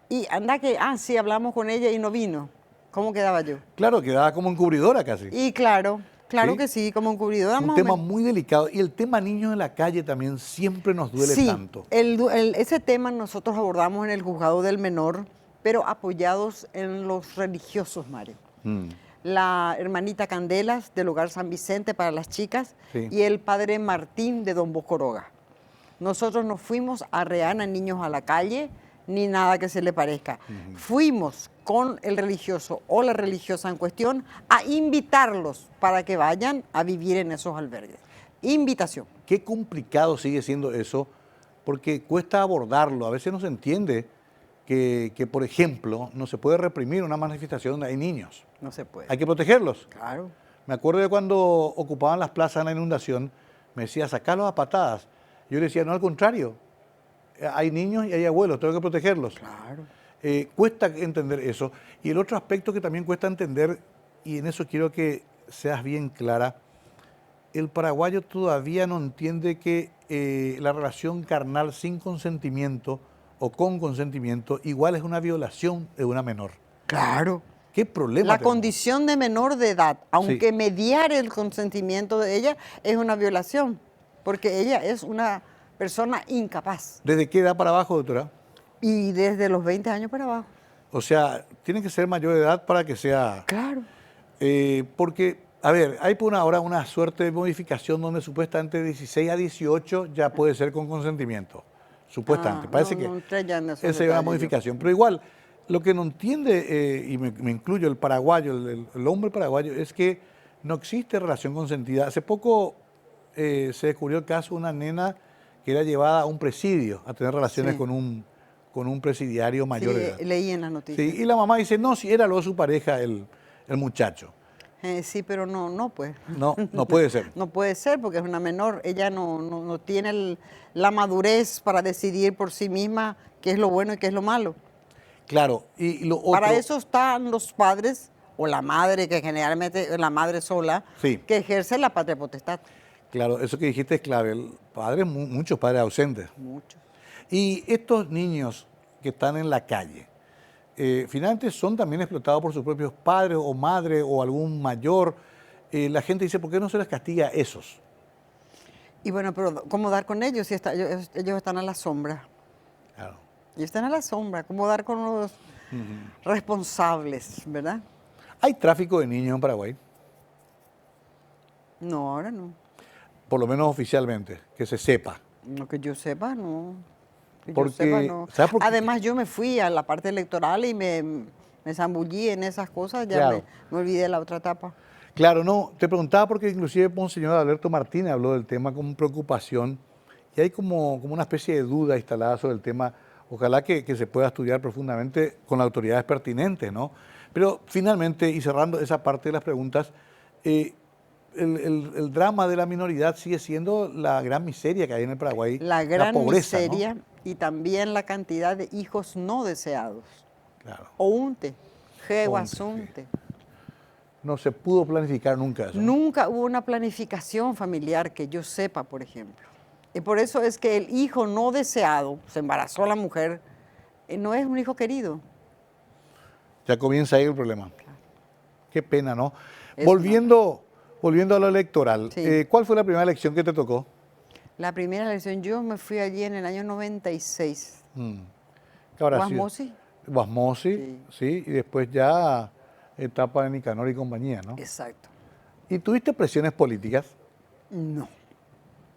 Y anda que, sí, hablamos con ella y no vino. ¿Cómo quedaba yo? Claro, quedaba como encubridora casi. Y claro ¿Sí? que sí, como encubridora Un más o tema menos. muy delicado. Y el tema niños en la calle también siempre nos duele Sí, tanto. ese tema nosotros abordamos en el juzgado del menor, pero apoyados en los religiosos, Mario. Mm. La hermanita Candelas del Hogar San Vicente para las chicas Sí. y el padre Martín de Don Boscoroga. Nosotros no fuimos a arrear a niños a la calle ni nada que se le parezca. Fuimos con el religioso o la religiosa en cuestión a invitarlos para que vayan a vivir en esos albergues. Invitación. Qué complicado sigue siendo eso, porque cuesta abordarlo. A veces no se entiende que, por ejemplo, no se puede reprimir una manifestación donde hay niños. No se puede. Hay que protegerlos. Claro. Me acuerdo de cuando ocupaban las plazas en la inundación, me decía, sacarlos a patadas. Yo le decía, no, al contrario. Hay niños y hay abuelos, tengo que protegerlos. Claro. Cuesta entender eso. Y el otro aspecto que también cuesta entender, y en eso quiero que seas bien clara, el paraguayo todavía no entiende que la relación carnal sin consentimiento o con consentimiento igual es una violación de una menor. Claro. ¿Qué problema La tenemos? condición de menor de edad, aunque mediar el consentimiento de ella, es una violación, porque ella es una persona incapaz. ¿Desde qué edad para abajo, doctora? Y desde los 20 años para abajo. O sea, tiene que ser mayor de edad para que sea... Claro. Porque, a ver, hay por ahora una suerte de modificación donde supuestamente de 16 a 18 ya puede ser con consentimiento. Supuestamente. Parece no, que no entré ya en esos esa es una detalles yo. modificación. Pero igual, lo que no entiende, y me incluyo el paraguayo, el hombre paraguayo, es que no existe relación consentida. Hace poco se descubrió el caso de una nena que era llevada a un presidio a tener relaciones Sí. con un presidiario mayor de edad. Sí, leí en las noticias. Sí, y la mamá dice, no, si era luego su pareja el muchacho. Sí, pero no, pues. No, no puede ser. No puede ser porque es una menor. Ella no tiene la madurez para decidir por sí misma qué es lo bueno y qué es lo malo. Claro, y lo otro... Para eso están los padres o la madre, que generalmente es la madre sola, Sí. que ejerce la patria potestad. Claro, eso que dijiste es clave. Muchos padres ausentes. Mucho. Y estos niños que están en la calle, finalmente son también explotados por sus propios padres o madres o algún mayor. La gente dice, ¿por qué no se les castiga a esos? Y bueno, pero ¿cómo dar con ellos si ellos están a la sombra? Claro. Ellos están a la sombra. ¿Cómo dar con los responsables, verdad? ¿Hay tráfico de niños en Paraguay? No, ahora no. Por lo menos oficialmente, que se sepa. No, que yo sepa, no. Que Porque, yo sepa, no. ¿sabes por qué? Además, yo me fui a la parte electoral y me zambullí en esas cosas, ya Claro. me olvidé de la otra etapa. Claro, no, te preguntaba porque inclusive Monseñor Alberto Martínez habló del tema con preocupación y hay como una especie de duda instalada sobre el tema. Ojalá que se pueda estudiar profundamente con las autoridades pertinentes, ¿no? Pero finalmente, y cerrando esa parte de las preguntas, el drama de la minoridad sigue siendo la gran miseria que hay en el Paraguay. La gran pobreza, miseria ¿no? y también la cantidad de hijos no deseados. Claro. Ounte, Sí. jeguasunte. No se pudo planificar nunca eso, ¿no? Nunca hubo una planificación familiar que yo sepa, por ejemplo. Y por eso es que el hijo no deseado, se embarazó la mujer, no es un hijo querido. Ya comienza ahí el problema. Qué pena, ¿no? Es Volviendo a lo electoral, Sí. ¿cuál fue la primera elección que te tocó? La primera elección, yo me fui allí en el año 96. ¿Qué habrá sido? Guasmosi. Guasmosi, sí, y después ya etapa de Nicanor y compañía, ¿no? Exacto. ¿Y tuviste presiones políticas? No,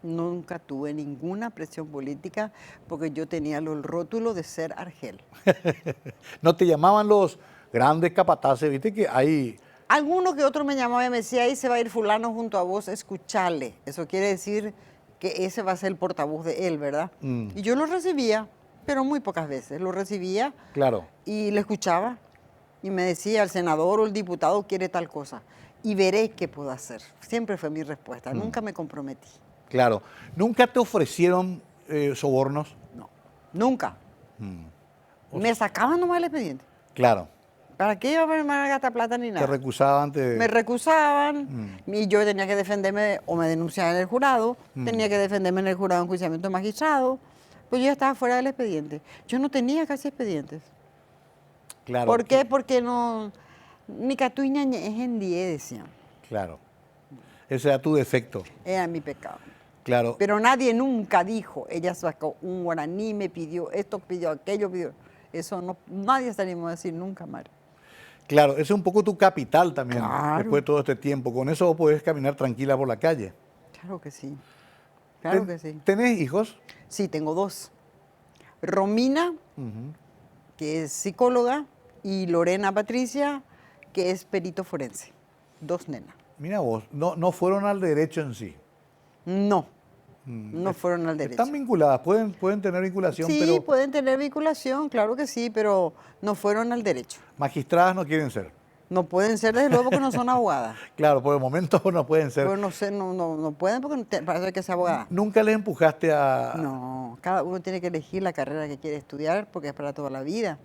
nunca tuve ninguna presión política porque yo tenía el rótulo de ser Argel. ¿No te llamaban los grandes capataces? Viste que hay... Alguno que otro me llamaba y me decía, ahí se va a ir fulano junto a vos, escuchale. Eso quiere decir que ese va a ser el portavoz de él, ¿verdad? Y yo lo recibía, pero muy pocas veces. Lo recibía Claro, y le escuchaba y me decía, el senador o el diputado quiere tal cosa y veré qué puedo hacer. Siempre fue mi respuesta, nunca me comprometí. claro. ¿Nunca te ofrecieron sobornos? No, nunca. Me sacaban nomás el expediente. Claro. ¿Para qué iba a ponerme a gastar plata ni Te nada? recusaban, te... Me recusaban y yo tenía que defenderme o me denunciaban en el jurado, tenía que defenderme en el jurado de enjuiciamiento de magistrado, pues yo ya estaba fuera del expediente. Yo no tenía casi expedientes. Claro. ¿Por qué? Porque no... Mi catuña es en 10, decían. Claro. Ese era tu defecto. Era mi pecado. Claro. Pero nadie nunca dijo, ella sacó un guaraní, me pidió esto, pidió aquello, pidió... Eso no, nadie se animó a decir nunca, Mario. Claro, ese es un poco tu capital también, Claro. después de todo este tiempo. Con eso vos podés caminar tranquila por la calle. Claro que sí. Claro que sí. ¿Tenés hijos? Sí, tengo dos. Romina, que es psicóloga, y Lorena Patricia, que es perito forense. Dos nenas. Mira vos, no fueron al derecho en sí. No, no fueron al derecho. Están vinculadas, pueden tener vinculación, Sí, pero pueden tener vinculación, claro que sí, pero no fueron al derecho. magistradas no quieren ser. No pueden ser, desde luego, porque no son abogadas. Claro, por el momento no pueden ser. Pero no sé, no pueden porque para eso hay que ser abogada. ¿Nunca les empujaste a...? No, cada uno tiene que elegir la carrera que quiere estudiar porque es para toda la vida.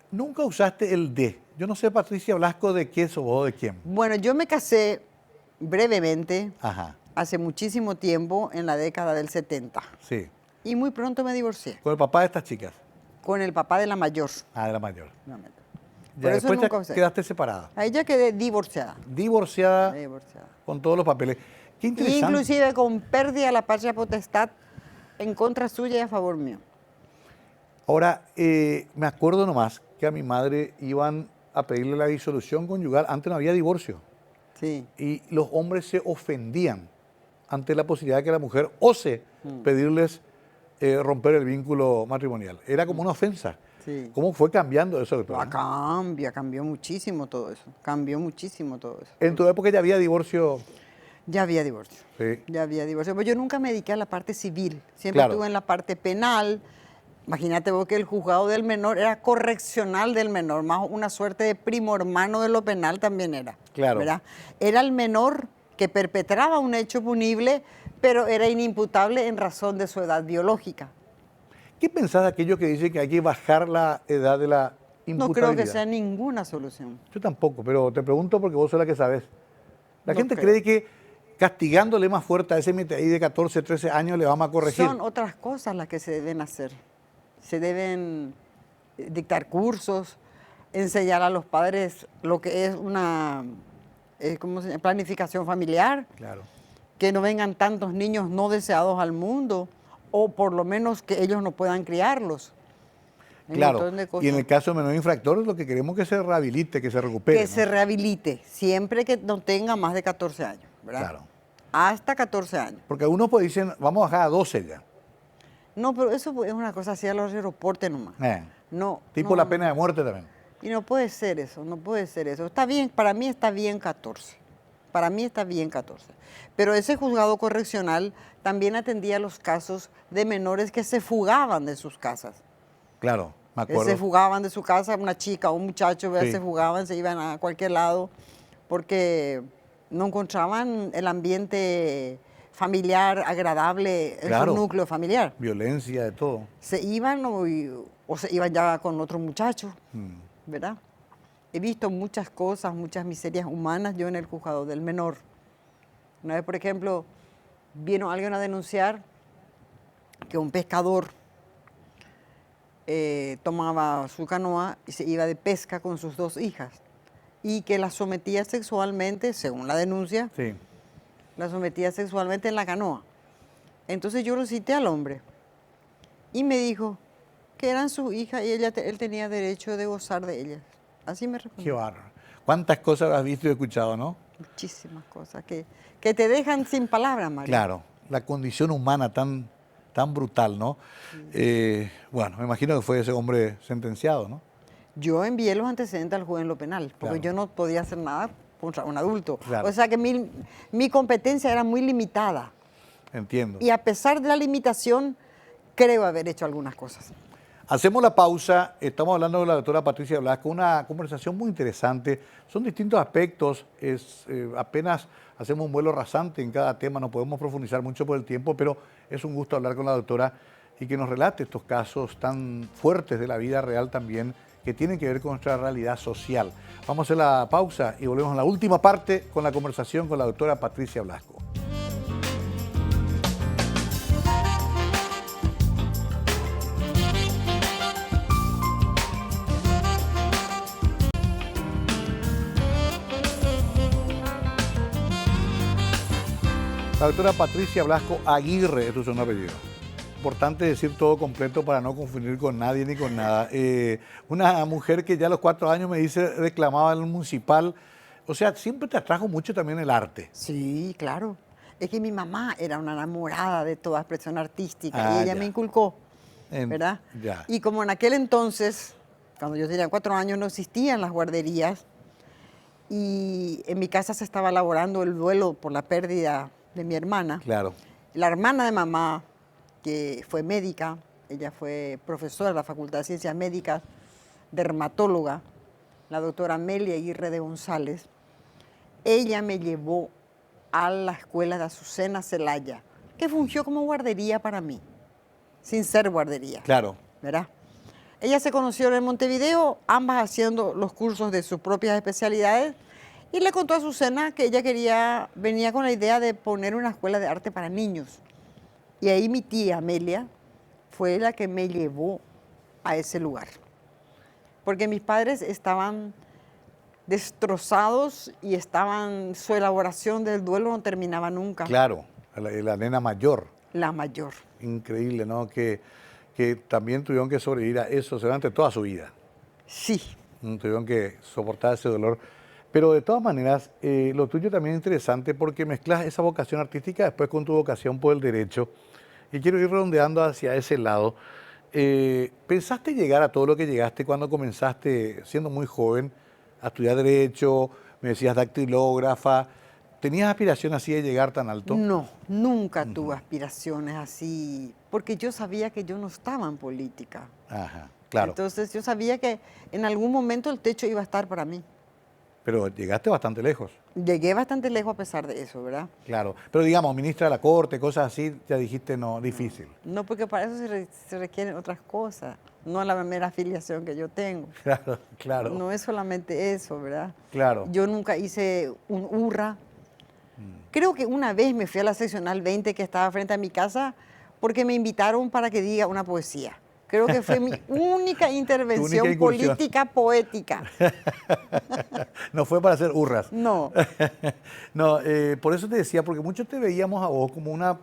¿Nunca usaste el de? Yo no sé, Patricia Blasco, de qué sos vos, de quién. Bueno, yo me casé brevemente, Ajá, hace muchísimo tiempo, en la década del 70. sí. Y muy pronto me divorcié Con el papá de estas chicas. con el papá de la mayor. Ah, de la mayor. Por Ya eso después nunca ya usé. quedaste separada. A ella quedé divorciada. Divorciada, Divorciada. con todos los papeles. Qué interesante. Inclusive con pérdida de la patria potestad en contra suya y a favor mío. Ahora, me acuerdo nomás que a mi madre iban a pedirle la disolución conyugal. Antes no había divorcio. Sí. Y los hombres se ofendían ante la posibilidad de que la mujer ose pedirles romper el vínculo matrimonial. Era como una ofensa. Sí. ¿Cómo fue cambiando eso, doctora? Cambió muchísimo todo eso. Cambió muchísimo todo eso. En tu época ya había divorcio. Ya había divorcio. Sí. Ya había divorcio. Pero yo nunca me dediqué a la parte civil. Siempre Claro. estuve en la parte penal. Imagínate vos que el juzgado del menor era correccional del menor, más una suerte de primo hermano de lo penal también era. Claro. ¿Verdad? Era el menor que perpetraba un hecho punible, pero era inimputable en razón de su edad biológica. ¿Qué pensás de aquello que dice que hay que bajar la edad de la No imputabilidad? creo que sea ninguna solución. Yo tampoco, pero te pregunto porque vos sos la que sabes. La No gente creo. cree que castigándole más fuerte a ese MTI de 14, 13 años le vamos a corregir. Son otras cosas las que se deben hacer. Se deben dictar cursos, enseñar a los padres lo que es una ¿cómo se llama? Planificación familiar, Claro. que no vengan tantos niños no deseados al mundo, o por lo menos que ellos no puedan criarlos. Un Claro, montón de y en cosas. el caso de menor infractor, lo que queremos es que se rehabilite, que se recupere. Que ¿no? se rehabilite, siempre que no tenga más de 14 años, ¿verdad? Claro. Hasta 14 años. Porque algunos pues dicen, vamos a bajar a 12 ya. No, pero eso es una cosa así a los aeropuertos nomás. No. Tipo no, la no. pena de muerte también. Y no puede ser eso, no puede ser eso. Está bien, para mí está bien 14. Para mí está bien 14. Pero ese juzgado correccional también atendía los casos de menores que se fugaban de sus casas. Claro, me Que acuerdo. se fugaban de su casa, una chica o un muchacho, ¿verdad? Sí. Se fugaban, se iban a cualquier lado porque no encontraban el ambiente familiar agradable en Claro. su núcleo familiar. Violencia, de todo. Se iban o se iban ya con otro muchacho, Mm. ¿verdad? He visto muchas cosas, muchas miserias humanas yo en el juzgado del menor. Una vez, por ejemplo, vino alguien a denunciar que un pescador tomaba su canoa y se iba de pesca con sus 2 hijas y que las sometía sexualmente, según la denuncia, Sí. las sometía sexualmente en la canoa. Entonces yo lo cité al hombre y me dijo que eran sus hijas y él tenía derecho de gozar de ellas. Así me Qué respondió. bárbaro. ¿Cuántas cosas has visto y escuchado, no? Muchísimas cosas que te dejan sin palabras, María. Claro, la condición humana tan brutal, ¿no? Bueno, me imagino que fue ese hombre sentenciado, ¿no? Yo envié los antecedentes al juez en lo penal, porque Claro. yo no podía hacer nada contra un adulto. Claro. O sea que mi competencia era muy limitada. Entiendo. Y a pesar de la limitación, creo haber hecho algunas cosas. Hacemos la pausa, estamos hablando con la doctora Patricia Blasco, una conversación muy interesante, son distintos aspectos, apenas hacemos un vuelo rasante en cada tema, no podemos profundizar mucho por el tiempo, pero es un gusto hablar con la doctora y que nos relate estos casos tan fuertes de la vida real también, que tienen que ver con nuestra realidad social. Vamos a hacer la pausa y volvemos a la última parte con la conversación con la doctora Patricia Blasco. La doctora Patricia Blasco Aguirre, es tu segundo apellido. Importante decir todo completo para no confundir con nadie ni con nada. Una mujer que ya a los 4 años me dice reclamaba en el municipal. O sea, siempre te atrajo mucho también el arte. Sí, claro. Es que mi mamá era una enamorada de toda expresión artística Ah, y ella ya. me inculcó, En- ¿verdad? ya. Y como en aquel entonces, cuando yo tenía 4 años, no existían las guarderías y en mi casa se estaba elaborando el duelo por la pérdida de mi hermana. Claro. La hermana de mamá, que fue médica, ella fue profesora de la Facultad de Ciencias Médicas, dermatóloga, la doctora Amelia Aguirre de González, ella me llevó a la escuela de Azucena Celaya, que fungió como guardería para mí, sin ser guardería, Claro. ¿verdad? Ellas se conocieron en Montevideo, ambas haciendo los cursos de sus propias especialidades, y le contó a Azucena que ella venía con la idea de poner una escuela de arte para niños. Y ahí mi tía Amelia fue la que me llevó a ese lugar. Porque mis padres estaban destrozados y su elaboración del duelo no terminaba nunca. Claro. La nena mayor. La mayor. Increíble, ¿no? Que también tuvieron que sobrevivir a eso durante toda su vida. Sí. Tuvieron que soportar ese dolor. Pero de todas maneras, lo tuyo también es interesante porque mezclas esa vocación artística después con tu vocación por el derecho. Y quiero ir redondeando hacia ese lado. ¿Pensaste llegar a todo lo que llegaste cuando comenzaste, siendo muy joven, a estudiar derecho? Me decías dactilógrafa. ¿Tenías aspiración así de llegar tan alto? No, nunca tuve aspiraciones así, porque yo sabía que yo no estaba en política. Ajá, claro. Entonces yo sabía que en algún momento el techo iba a estar para mí. Pero llegaste bastante lejos. Llegué bastante lejos a pesar de eso, ¿verdad? Claro. Pero digamos, ministra de la Corte, cosas así, ya dijiste no, difícil. No, porque para eso se requieren otras cosas, no la mera afiliación que yo tengo. Claro, claro. No es solamente eso, ¿verdad? Claro. Yo nunca hice un hurra. Creo que una vez me fui a la seccional 20 que estaba frente a mi casa porque me invitaron para que diga una poesía. Creo que fue mi única intervención incursión. política poética. No fue para hacer hurras. No. No, por eso te decía, porque muchos te veíamos a vos como una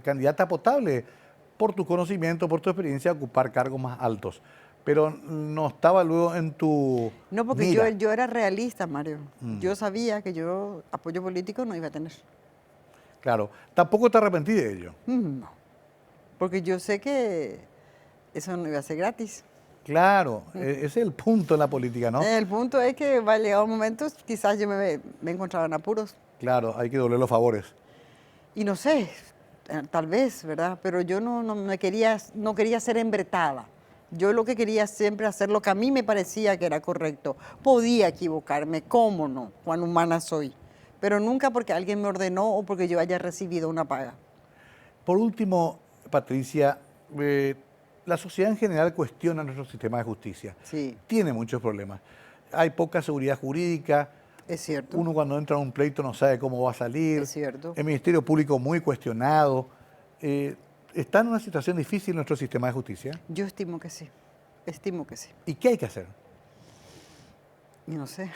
candidata potable por tu conocimiento, por tu experiencia, a ocupar cargos más altos. Pero no estaba luego en tu No, porque mira. yo era realista, Mario. Yo sabía que yo apoyo político no iba a tener. Claro. Tampoco te arrepentí de ello. No. Porque yo sé que eso no iba a ser gratis. Claro, ese es el punto en la política, ¿no? El punto es que va a llegar un momento, quizás yo me encontraba en apuros. Claro, hay que doler los favores. Y no sé, tal vez, ¿verdad? Pero yo no quería ser embretada. Yo lo que quería siempre hacer lo que a mí me parecía que era correcto. Podía equivocarme, ¿cómo no? Cuán humana soy. Pero nunca porque alguien me ordenó o porque yo haya recibido una paga. Por último, Patricia, la sociedad en general cuestiona nuestro sistema de justicia. Sí. Tiene muchos problemas. Hay poca seguridad jurídica. Es cierto. Uno cuando entra a un pleito no sabe cómo va a salir. Es cierto. El Ministerio Público muy cuestionado. ¿Está en una situación difícil nuestro sistema de justicia? Yo estimo que sí. Estimo que sí. ¿Y qué hay que hacer? Y no sé.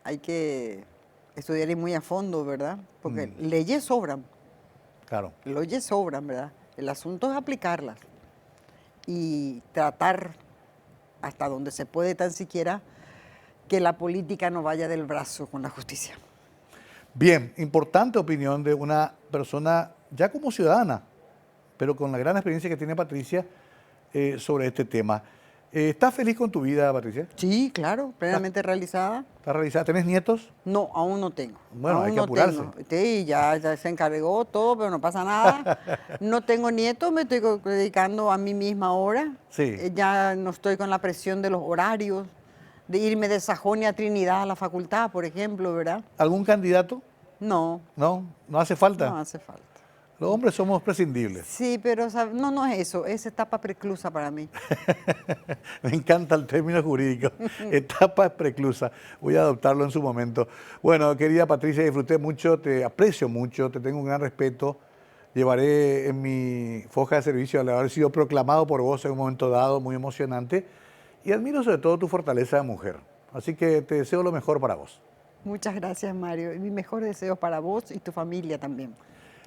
Hay que estudiar y muy a fondo, ¿verdad? Porque leyes sobran. Claro. Leyes sobran, ¿verdad? El asunto es aplicarlas y tratar hasta donde se puede tan siquiera que la política no vaya del brazo con la justicia. Bien, importante opinión de una persona ya como ciudadana, pero con la gran experiencia que tiene Patricia sobre este tema. ¿Estás feliz con tu vida, Patricia? Sí, claro, plenamente realizada. ¿Estás realizada? ¿Tenés nietos? No, aún no tengo. Bueno, Aún hay que no apurarse. tengo. Sí, ya se encargó todo, pero no pasa nada. No tengo nietos, me estoy dedicando a mí misma ahora. Sí. Ya no estoy con la presión de los horarios, de irme de Sajonia a Trinidad a la facultad, por ejemplo, ¿verdad? ¿Algún candidato? No, No, no hace falta. no hace falta. Los hombres somos prescindibles. Sí, pero no es eso, es etapa preclusa para mí. Me encanta el término jurídico, etapa preclusa. Voy a adoptarlo en su momento. Bueno, querida Patricia, disfruté mucho, te aprecio mucho, te tengo un gran respeto. Llevaré en mi foja de servicio al haber sido proclamado por vos en un momento dado, muy emocionante. Y admiro sobre todo tu fortaleza de mujer. Así que te deseo lo mejor para vos. Muchas gracias, Mario. Y mis mejores deseos para vos y tu familia también.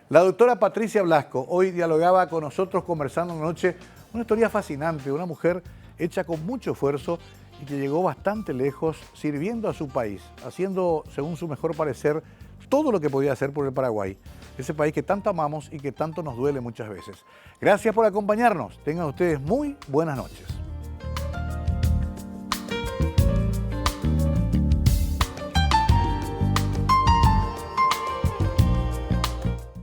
La doctora Patricia Blasco hoy dialogaba con nosotros conversando una noche una historia fascinante de una mujer hecha con mucho esfuerzo y que llegó bastante lejos sirviendo a su país, haciendo, según su mejor parecer, todo lo que podía hacer por el Paraguay, ese país que tanto amamos y que tanto nos duele muchas veces. Gracias por acompañarnos. Tengan ustedes muy buenas noches.